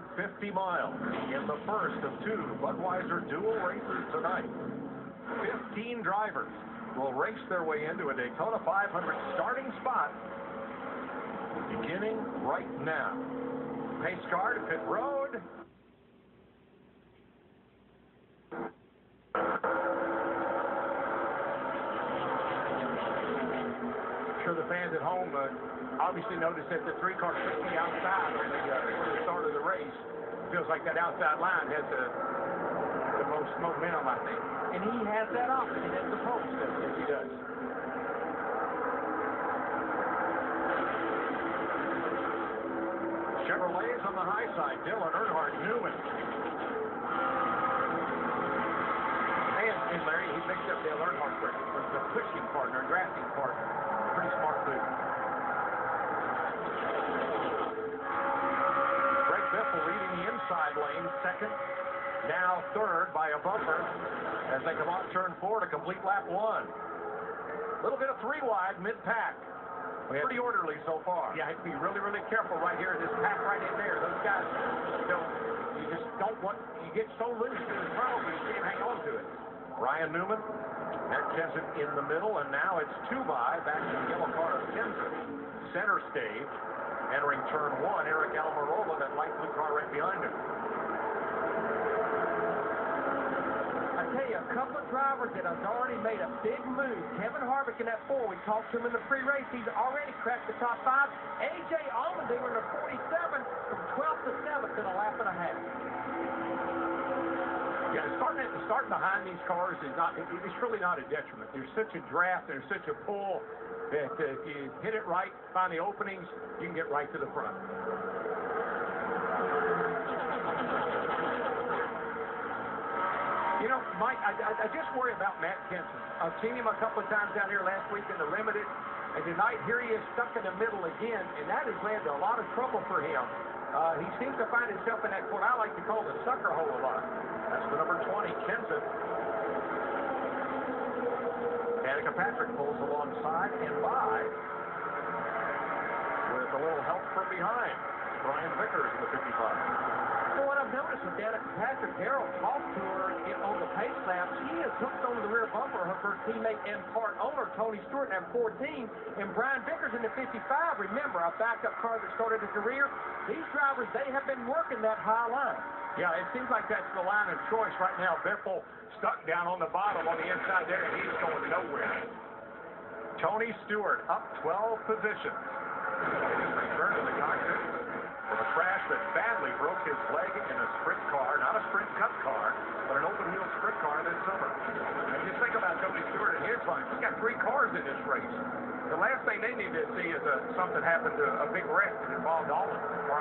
150 miles in the first of two Budweiser dual races tonight. 15 drivers will race their way into a Daytona 500 starting spot beginning right now. Pace car to pit road. I'm sure the fans at home obviously noticed that the three car took me outside on the start of the race. Feels like that outside line has the most momentum, I think. And he has that often. He has the post. Yes, he does. Chevrolet is on the high side. Dylan Earnhardt Newman. And Larry, he picked up Dale Earnhardt for the pushing partner, drafting partner. Pretty smart move. Greg Biffle leading the inside lane, second. Now third by a bumper as they come off turn 4 to complete lap 1. A little bit of three wide mid-pack. Pretty orderly so far. Yeah, I have to be really, really careful right here in this pack right in there. Those guys, you just don't want, you get so loose in the throttle, you can't hang on to it. Ryan Newman, Matt Kenseth in the middle, and now it's 2 by, back to the yellow car of Kenseth. Center stage, entering turn 1, Eric Almirola, that light blue car right behind him. I tell you, a couple of drivers that has already made a big move. Kevin Harvick in that 4, we talked to him in the pre-race. He's already cracked the top 5. A.J. Allmendinger in a 47 from 12th to 7th in a lap and a half. Yeah, starting behind these cars is not, it's really not a detriment. There's such a draft, there's such a pull that if you hit it right, find the openings, you can get right to the front. You know, Mike, I just worry about Matt Kenseth. I've seen him a couple of times down here last week in the Limited, and tonight here he is stuck in the middle again, and that has led to a lot of trouble for him. He seems to find himself in that what I like to call the sucker hole a lot. That's the number 20, Kenseth. Danica Patrick pulls alongside and by with a little help from behind. Brian Vickers in the 55. Well, what I've noticed with Danica Patrick, Darrell talked to her on the pace lap. She has hooked onto the rear bumper of her teammate and part owner, Tony Stewart, at 14, and Brian Vickers in the 55. Remember, a backup car that started at the rear. These drivers, they have been working that high line. Yeah, it seems like that's the line of choice right now. Biffle stuck down on the bottom on the inside there, and he's going nowhere. Tony Stewart up 12 positions. His return to the cockpit from a crash that badly broke his leg in a sprint car, not a sprint cup car, but an open-wheel sprint car this summer. And just think about Tony Stewart and his life. He's got 3 cars in this race. The last thing they need to see is something happen to a big wreck that involved all of them.